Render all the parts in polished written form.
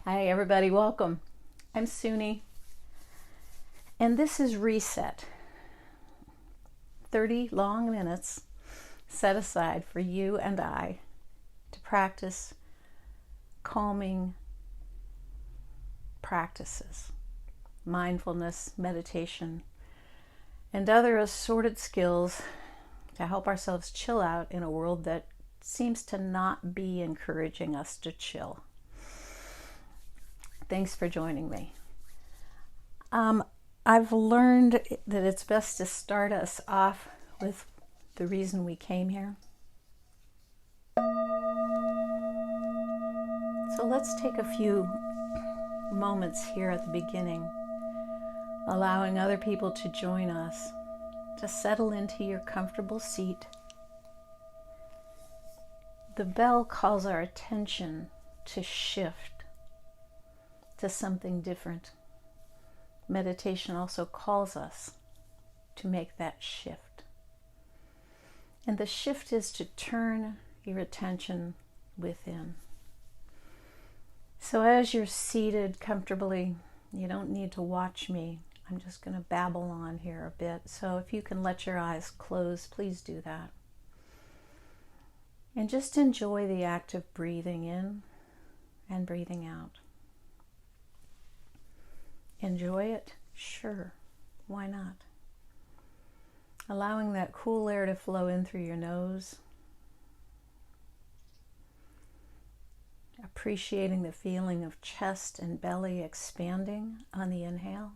Hi everybody, welcome. I'm Suni, and this is ReSet. 30 long minutes set aside for you and I to practice calming practices, mindfulness, meditation, and other assorted skills to help ourselves chill out in a world that seems to not be encouraging us to chill. Thanks for joining me. I've learned that it's best to start us off with the reason we came here. So let's take a few moments here at the beginning, allowing other people to join us, to settle into your comfortable seat. The bell calls our attention to shift to something different. Meditation also calls us to make that shift. And the shift is to turn your attention within. So as you're seated comfortably, you don't need to watch me. I'm just going to babble on here a bit. So if you can let your eyes close, please do that. And just enjoy the act of breathing in and breathing out. Enjoy it? Sure. Why not? Allowing that cool air to flow in through your nose. Appreciating the feeling of chest and belly expanding on the inhale.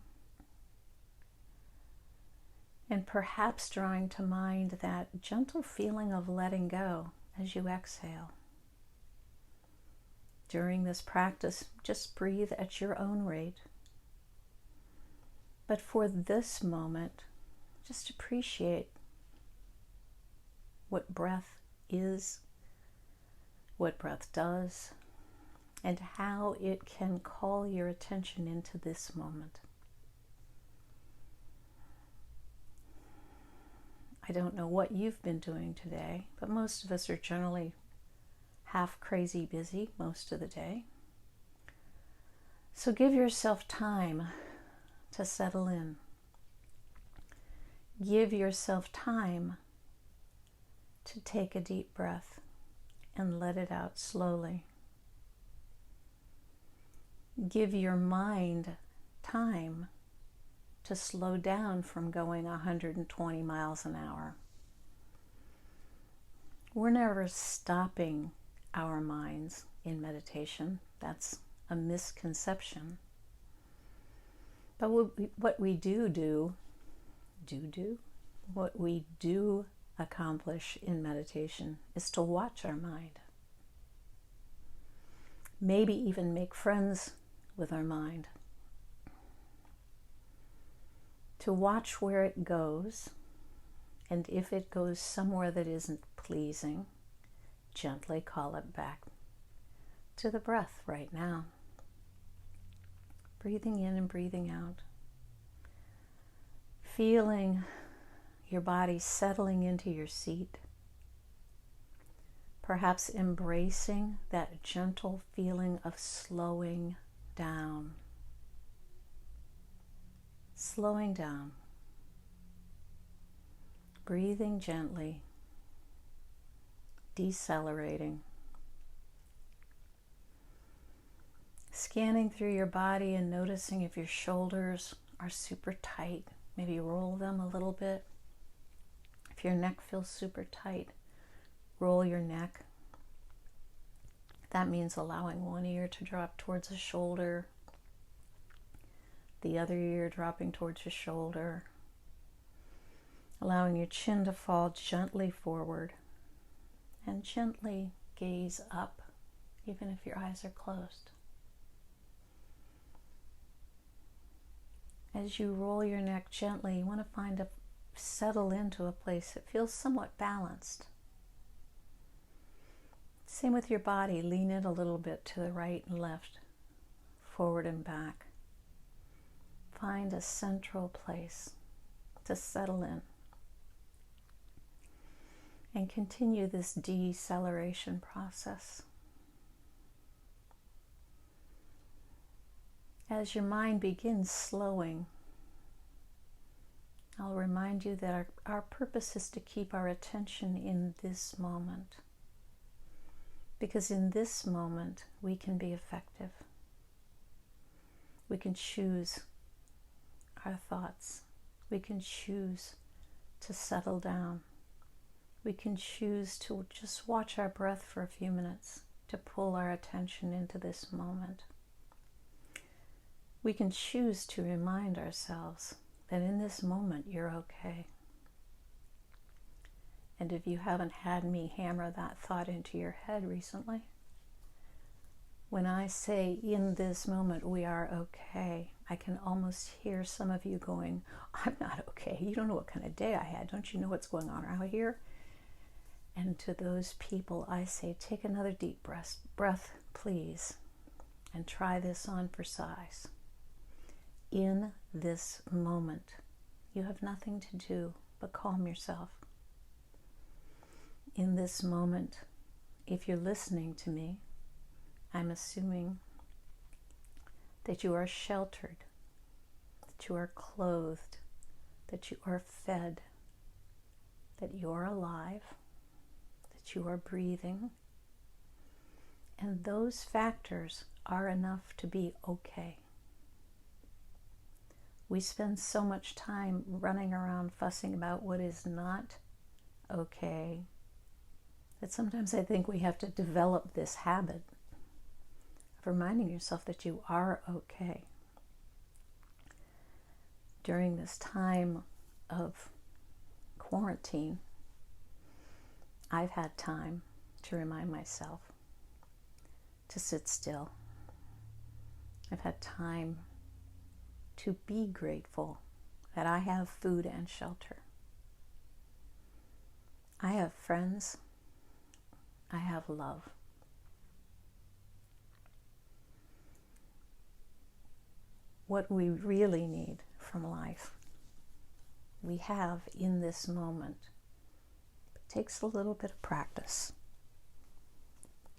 And perhaps drawing to mind that gentle feeling of letting go as you exhale. During this practice, just breathe at your own rate. But for this moment, just appreciate what breath is, what breath does, and how it can call your attention into this moment. I don't know what you've been doing today, but most of us are generally half crazy busy most of the day. So give yourself time to settle in. Give yourself time to take a deep breath and let it out slowly. Give your mind time to slow down from going 120 miles an hour. We're never stopping our minds in meditation. That's a misconception. But what we do accomplish in meditation is to watch our mind. Maybe even make friends with our mind. To watch where it goes, and if it goes somewhere that isn't pleasing, gently call it back to the breath right now. Breathing in and breathing out. Feeling your body settling into your seat. Perhaps embracing that gentle feeling of slowing down. Slowing down. Breathing gently. Decelerating. Scanning through your body and noticing if your shoulders are super tight. Maybe roll them a little bit. If your neck feels super tight, roll your neck. That means allowing one ear to drop towards the shoulder, the other ear dropping towards your shoulder. Allowing your chin to fall gently forward and gently gaze up, even if your eyes are closed. As you roll your neck gently, you want to settle into a place that feels somewhat balanced. Same with your body. Lean it a little bit to the right and left, forward and back. Find a central place to settle in. And continue this deceleration process. As your mind begins slowing, I'll remind you that our purpose is to keep our attention in this moment. Because in this moment, we can be effective. We can choose our thoughts. We can choose to settle down. We can choose to just watch our breath for a few minutes, to pull our attention into this moment. We can choose to remind ourselves that in this moment you're okay. And if you haven't had me hammer that thought into your head recently, when I say in this moment we are okay, I can almost hear some of you going, I'm not okay. You don't know what kind of day I had. Don't you know what's going on out here? And to those people I say, take another deep breath, please, and try this on for size. In this moment, you have nothing to do but calm yourself. In this moment, if you're listening to me, I'm assuming that you are sheltered, that you are clothed, that you are fed, that you're alive, that you are breathing, and those factors are enough to be okay. We spend so much time running around fussing about what is not okay that sometimes I think we have to develop this habit of reminding yourself that you are okay. During this time of quarantine, I've had time to remind myself to sit still. I've had time to be grateful that I have food and shelter. I have friends. I have love. What we really need from life, we have in this moment. It takes a little bit of practice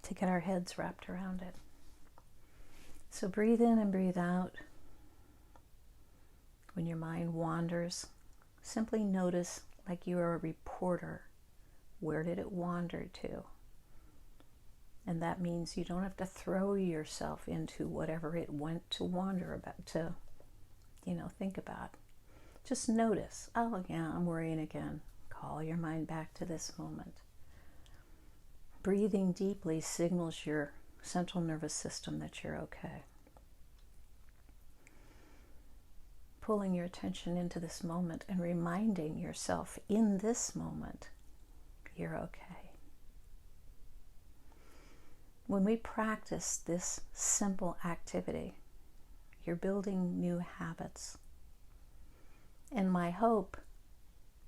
to get our heads wrapped around it. So breathe in and breathe out. When your mind wanders, simply notice, like you are a reporter, where did it wander to? And that means you don't have to throw yourself into whatever it went to wander about, to, think about. Just notice, oh yeah, I'm worrying again. Call your mind back to this moment. Breathing deeply signals your central nervous system that you're okay. Pulling your attention into this moment and reminding yourself in this moment, you're okay. When we practice this simple activity, you're building new habits. And my hope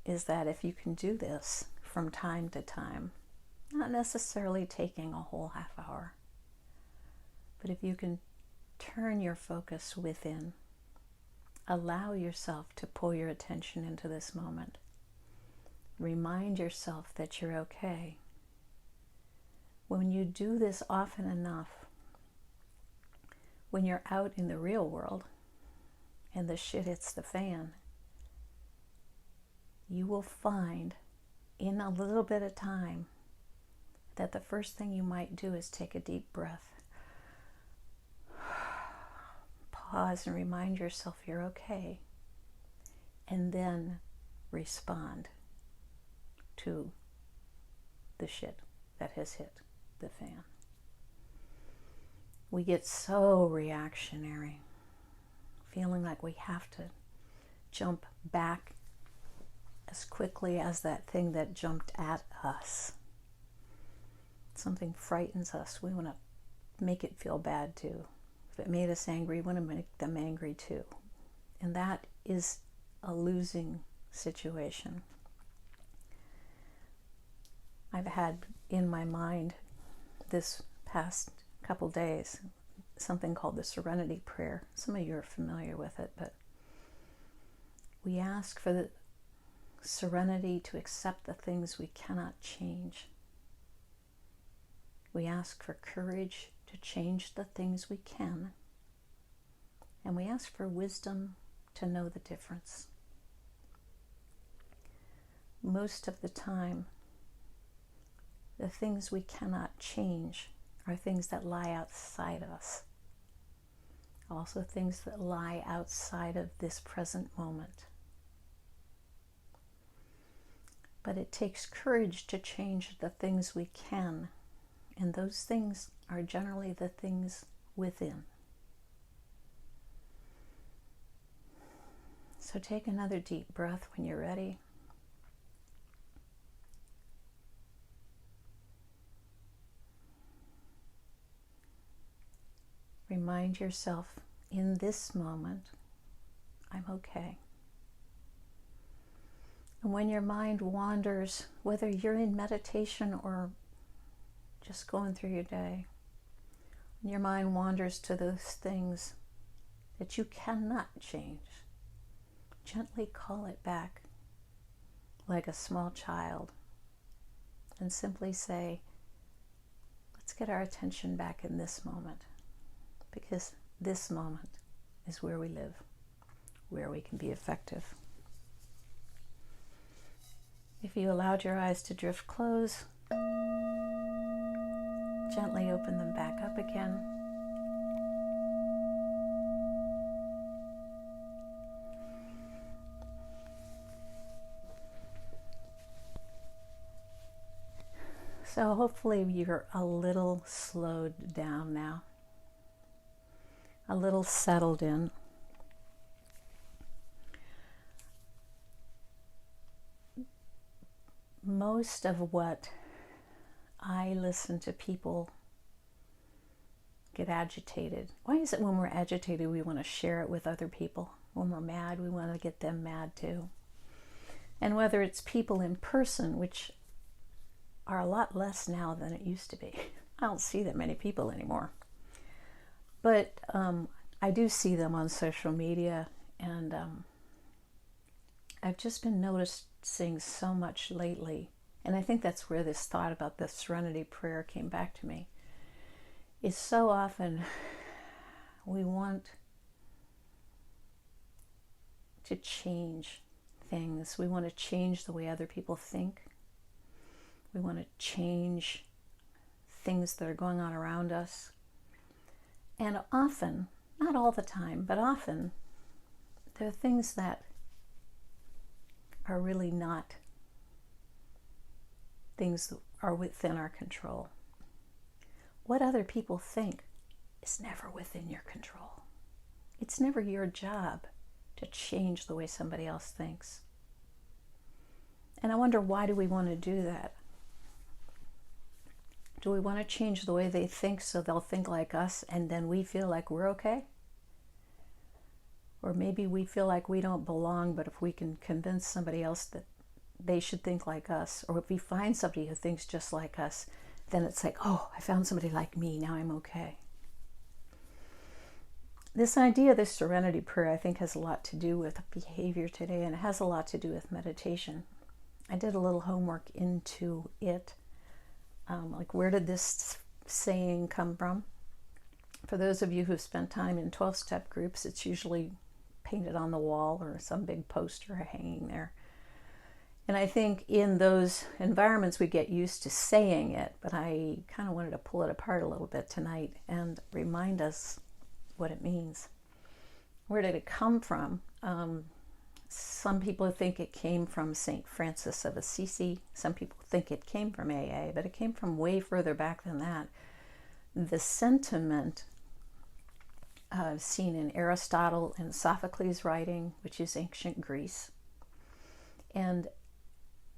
is that if you can do this from time to time, not necessarily taking a whole half hour, but if you can turn your focus within, allow yourself to pull your attention into this moment. Remind yourself that you're okay. When you do this often enough, when you're out in the real world and the shit hits the fan, you will find in a little bit of time that the first thing you might do is take a deep breath. Pause and remind yourself you're okay, and then respond to the shit that has hit the fan. We get so reactionary, feeling like we have to jump back as quickly as that thing that jumped at us. Something frightens us, we want to make it feel bad too. If it made us angry, we want to make them angry too. And that is a losing situation. I've had in my mind this past couple days something called the serenity prayer. Some of you are familiar with it, but we ask for the serenity to accept the things we cannot change. We ask for courage to change the things we can, And we ask for wisdom to know the difference. Most of the time, the things we cannot change are things that lie outside us. Also things that lie outside of this present moment. But it takes courage to change the things we can, and those things are generally the things within. So take another deep breath when you're ready. Remind yourself, in this moment, I'm okay. And when your mind wanders, whether you're in meditation or just going through your day, when your mind wanders to those things that you cannot change, gently call it back like a small child and simply say, let's get our attention back in this moment. Because this moment is where we live, where we can be effective. If you allowed your eyes to drift close, gently open them back up again. So hopefully you're a little slowed down now. A little settled in. Most of what I listen to people get agitated. Why is it when we're agitated we want to share it with other people? When we're mad, we want to get them mad too. And whether it's people in person, which are a lot less now than it used to be. I don't see that many people anymore. But I do see them on social media, and I've just been noticing so much lately, and I think that's where this thought about the serenity prayer came back to me, is so often we want to change things. We want to change the way other people think. We want to change things that are going on around us. And often, not all the time, but often, there are things that are really not things that are within our control. What other people think is never within your control. It's never your job to change the way somebody else thinks. And I wonder, why do we want to do that? Do we want to change the way they think so they'll think like us and then we feel like we're okay? Or maybe we feel like we don't belong, but if we can convince somebody else that they should think like us, or if we find somebody who thinks just like us, then it's like, oh, I found somebody like me, now I'm okay. This idea, this serenity prayer, I think has a lot to do with behavior today, and it has a lot to do with meditation. I did a little homework into it. Like, where did this saying come from? For those of you who've spent time in 12-step groups, it's usually painted on the wall or some big poster hanging there. And I think in those environments we get used to saying it, but I kind of wanted to pull it apart a little bit tonight and remind us what it means. Where did it come from? Some people think it came from St. Francis of Assisi. Some people think it came from AA, but it came from way further back than that. The sentiment seen in Aristotle and Sophocles' writing, which is ancient Greece. And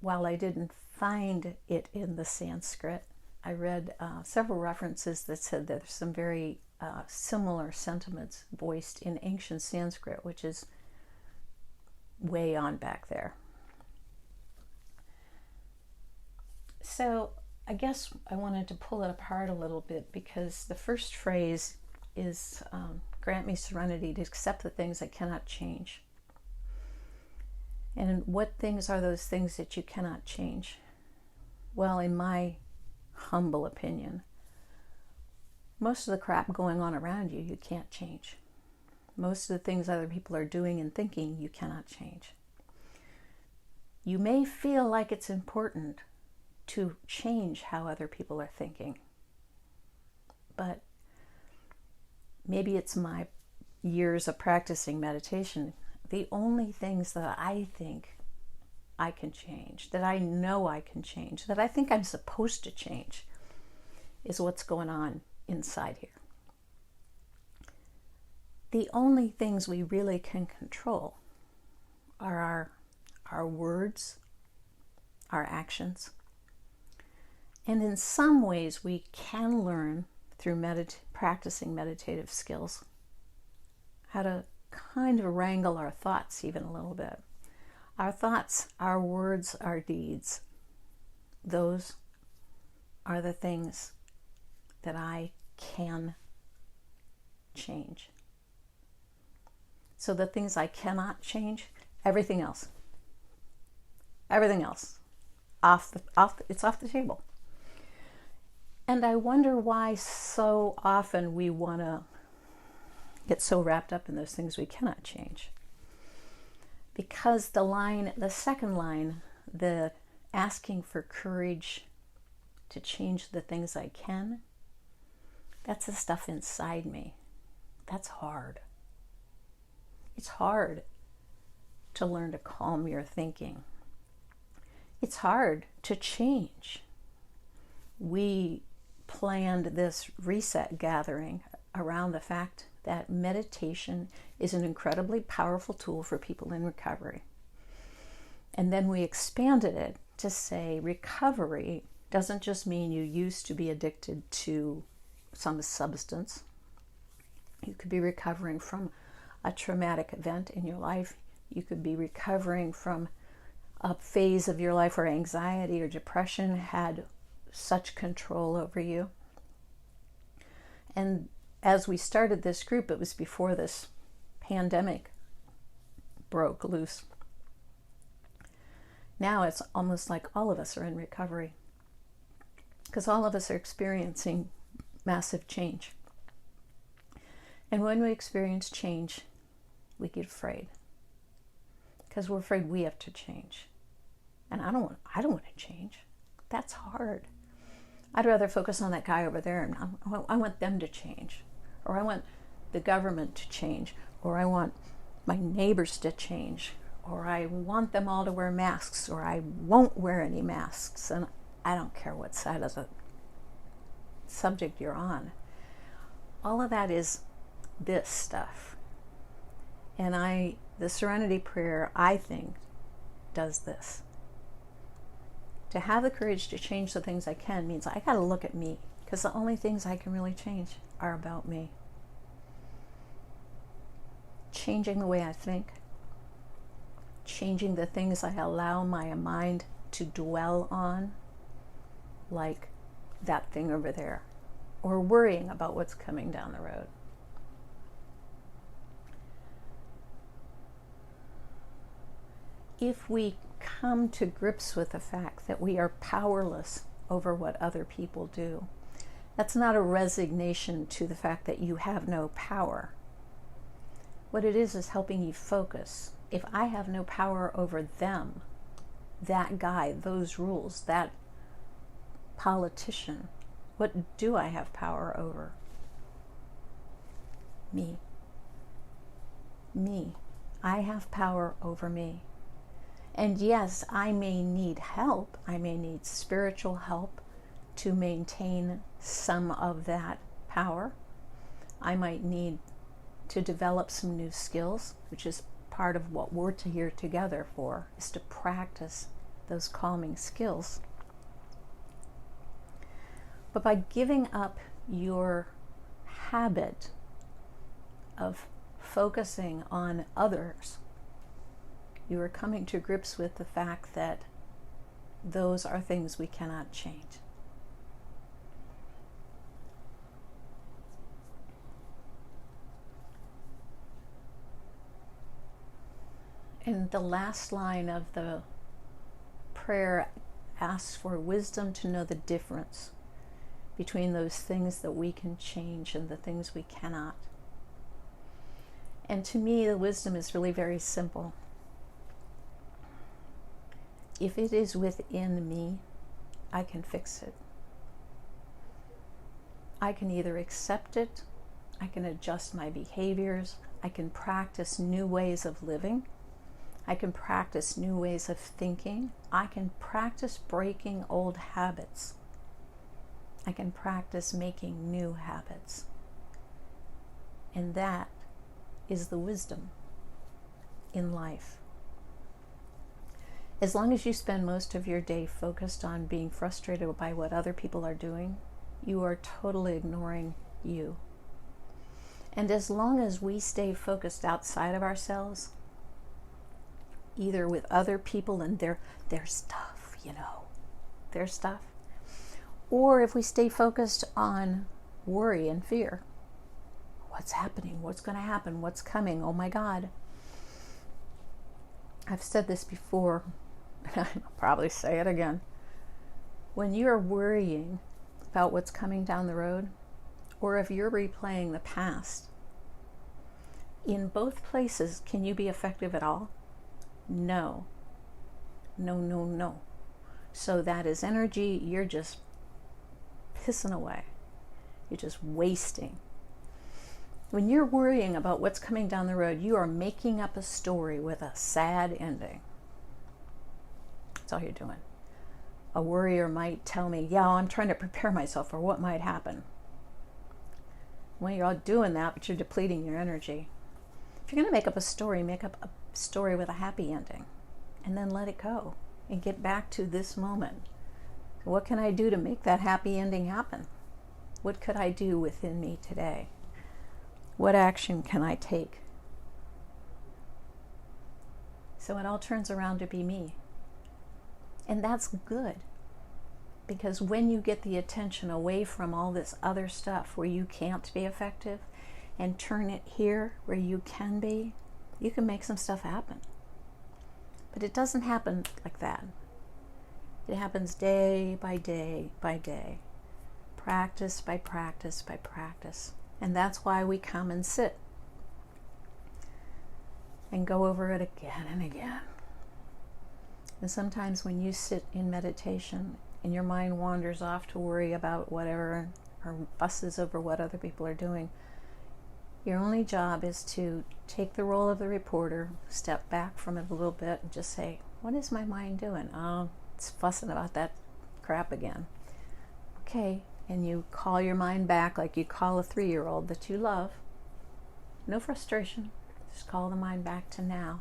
while I didn't find it in the Sanskrit, I read several references that said that there's some very similar sentiments voiced in ancient Sanskrit, which is way on back there. So I guess I wanted to pull it apart a little bit, because the first phrase is grant me serenity to accept the things I cannot change. And what things are those things that you cannot change? Well, in my humble opinion, most of the crap going on around you, you can't change. Most of the things other people are doing and thinking, you cannot change. You may feel like it's important to change how other people are thinking, but maybe it's my years of practicing meditation. The only things that I think I can change, that I know I can change, that I think I'm supposed to change, is what's going on inside here. The only things we really can control are our words, our actions. And in some ways we can learn through practicing meditative skills how to kind of wrangle our thoughts even a little bit. Our thoughts, our words, our deeds, those are the things that I can change. So the things I cannot change, everything else, it's off the table. And I wonder why so often we want to get so wrapped up in those things we cannot change. Because the second line, the asking for courage to change the things I can, that's the stuff inside me. That's hard. It's hard to learn to calm your thinking. It's hard to change. We planned this ReSet gathering around the fact that meditation is an incredibly powerful tool for people in recovery. And then we expanded it to say recovery doesn't just mean you used to be addicted to some substance. You could be recovering from a traumatic event in your life. You could be recovering from a phase of your life where anxiety or depression had such control over you. And as we started this group, it was before this pandemic broke loose. Now it's almost like all of us are in recovery, because all of us are experiencing massive change. And when we experience change, we get afraid, because we're afraid we have to change. And I don't want to change. That's hard. I'd rather focus on that guy over there, and I want them to change, or I want the government to change, or I want my neighbors to change, or I want them all to wear masks, or I won't wear any masks. And I don't care what side of the subject you're on. All of that is this stuff. And the serenity prayer, I think, does this. To have the courage to change the things I can means I got to look at me, because the only things I can really change are about me. Changing the way I think, changing the things I allow my mind to dwell on, like that thing over there, or worrying about what's coming down the road. If we come to grips with the fact that we are powerless over what other people do, that's not a resignation to the fact that you have no power. What it is helping you focus. If I have no power over them, that guy, those rules, that politician, what do I have power over? Me. Me. I have power over me. And yes, I may need help. I may need spiritual help to maintain some of that power. I might need to develop some new skills, which is part of what we're here together for, is to practice those calming skills. But by giving up your habit of focusing on others, you are coming to grips with the fact that those are things we cannot change. And the last line of the prayer asks for wisdom to know the difference between those things that we can change and the things we cannot. And to me, the wisdom is really very simple. If it is within me, I can fix it. I can either accept it, I can adjust my behaviors, I can practice new ways of living, I can practice new ways of thinking, I can practice breaking old habits, I can practice making new habits. And that is the wisdom in life. As long as you spend most of your day focused on being frustrated by what other people are doing, you are totally ignoring you. And as long as we stay focused outside of ourselves, either with other people and their stuff, their stuff, or if we stay focused on worry and fear, what's happening, what's going to happen, what's coming, oh my God. I've said this before, and I'll probably say it again. When you're worrying about what's coming down the road, or if you're replaying the past, in both places, can you be effective at all? No. No, no, no. So that is energy you're just pissing away. You're just wasting. When you're worrying about what's coming down the road, you are making up a story with a sad ending. That's all you're doing. A worrier might tell me, yeah, I'm trying to prepare myself for what might happen. Well, you're all doing that, but you're depleting your energy. If you're going to make up a story, make up a story with a happy ending, and then let it go and get back to this moment. What can I do to make that happy ending happen? What could I do within me today? What action can I take? So it all turns around to be me. And that's good. Because when you get the attention away from all this other stuff where you can't be effective and turn it here where you can be, you can make some stuff happen. But it doesn't happen like that. It happens day by day by day. Practice by practice by practice. And that's why we come and sit and go over it again and again. And sometimes when you sit in meditation and your mind wanders off to worry about whatever or fusses over what other people are doing, your only job is to take the role of the reporter, step back from it a little bit and just say, what is my mind doing? Oh, it's fussing about that crap again. Okay, and you call your mind back like you call a 3-year-old that you love. No frustration, just call the mind back to now.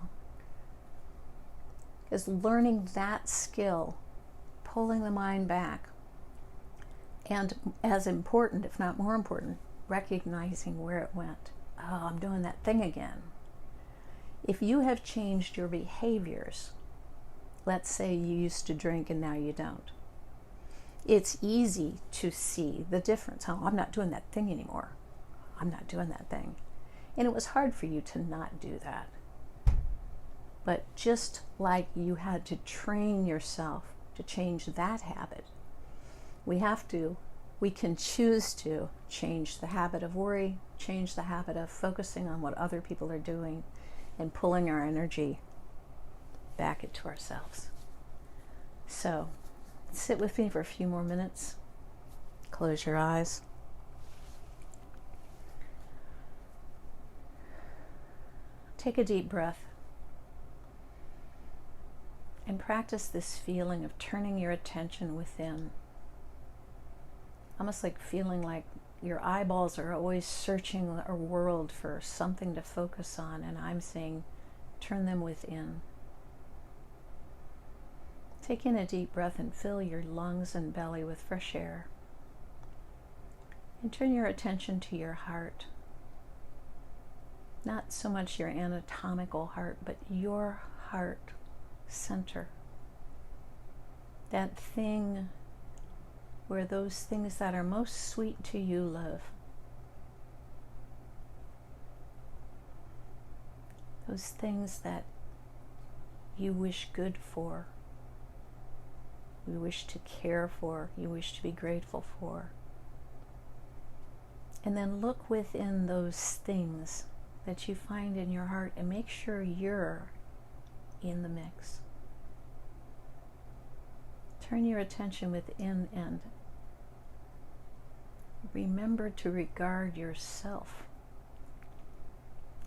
Because learning that skill, pulling the mind back, and as important, if not more important, recognizing where it went. Oh, I'm doing that thing again. If you have changed your behaviors, let's say you used to drink and now you don't, it's easy to see the difference. Oh, I'm not doing that thing anymore. I'm not doing that thing. And it was hard for you to not do that. But just like you had to train yourself to change that habit, we can choose to change the habit of worry, change the habit of focusing on what other people are doing, and pulling our energy back into ourselves. So, sit with me for a few more minutes. Close your eyes. Take a deep breath. And practice this feeling of turning your attention within. Almost like feeling like your eyeballs are always searching a world for something to focus on, and I'm saying, turn them within. Take in a deep breath and fill your lungs and belly with fresh air. And turn your attention to your heart. Not so much your anatomical heart, but your heart center. That thing where those things that are most sweet to you live. Those things that you wish good for, you wish to care for, you wish to be grateful for. And then look within those things that you find in your heart, and make sure you're in the mix. Turn your attention within and remember to regard yourself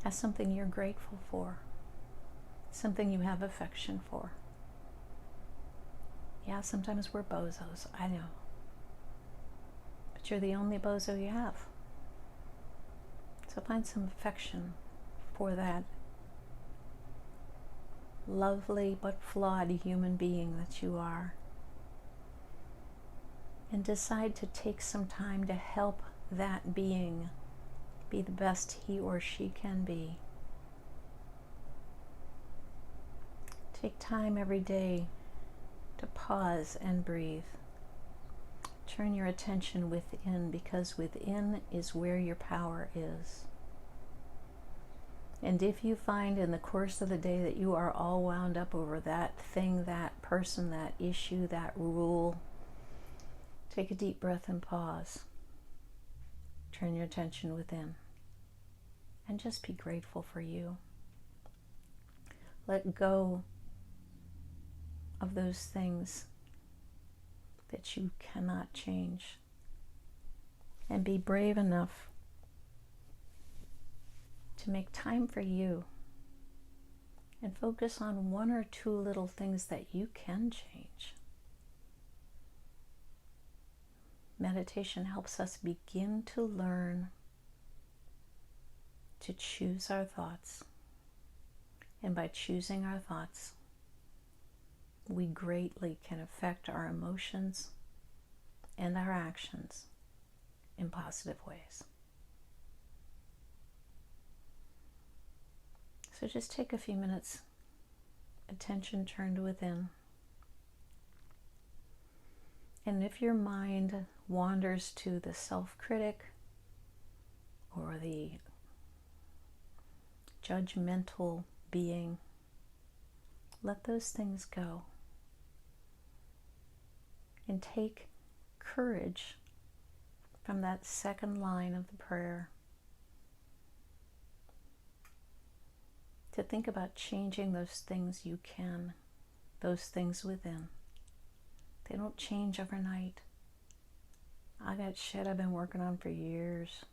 as something you're grateful for, something you have affection for. Yeah, sometimes we're bozos, I know. But you're the only bozo you have. So find some affection for that lovely but flawed human being that you are. And decide to take some time to help that being be the best he or she can be. Take time every day to pause and breathe. Turn your attention within, because within is where your power is. And if you find in the course of the day that you are all wound up over that thing, that person, that issue, that rule, take a deep breath and pause. Turn your attention within. And just be grateful for you. Let go of those things that you cannot change. And be brave enough to make time for you. And focus on one or two little things that you can change. Meditation helps us begin to learn to choose our thoughts. And by choosing our thoughts, we greatly can affect our emotions and our actions in positive ways. So just take a few minutes, attention turned within. And if your mind wanders to the self-critic or the judgmental being, let those things go. And take courage from that second line of the prayer to think about changing those things you can, those things within. They don't change overnight. I got shit I've been working on for years,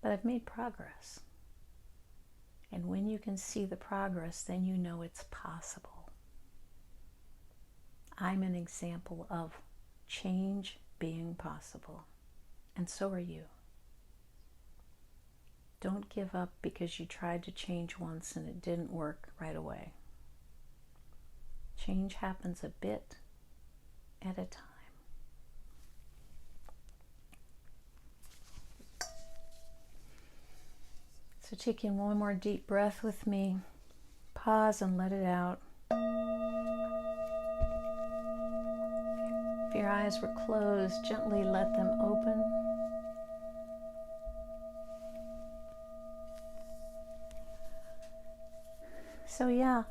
but I've made progress. And when you can see the progress, then you know it's possible. I'm an example of change being possible, and so are you. Don't give up because you tried to change once and it didn't work right away. Change happens a bit at a time. So take in one more deep breath with me. Pause and let it out. If your eyes were closed, gently let them open. So yeah,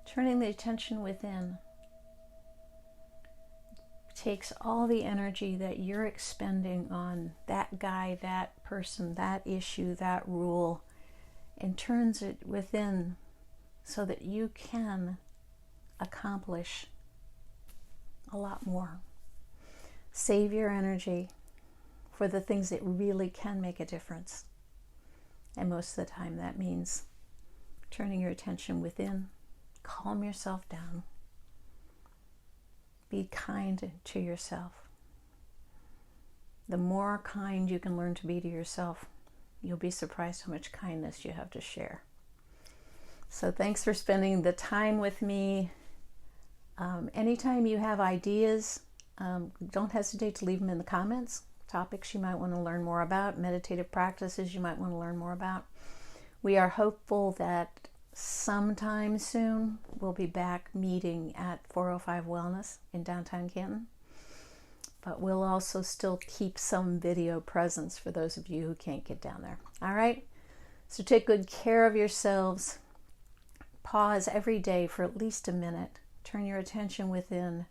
turning the attention within takes all the energy that you're expending on that guy, that person, that issue, that rule, and turns it within so that you can accomplish a lot more. Save your energy for the things that really can make a difference. And most of the time that means turning your attention within, calm yourself down, be kind to yourself. The more kind you can learn to be to yourself, you'll be surprised how much kindness you have to share. So thanks for spending the time with me. Anytime you have ideas, don't hesitate to leave them in the comments. Topics you might want to learn more about, meditative practices you might want to learn more about. We are hopeful that sometime soon we'll be back meeting at 405 Wellness in downtown Canton. But we'll also still keep some video presence for those of you who can't get down there. All right? So take good care of yourselves. Pause every day for at least a minute. Turn your attention within.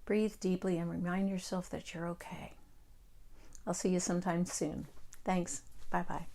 Breathe deeply and remind yourself that you're okay. I'll see you sometime soon. Thanks. Bye-bye.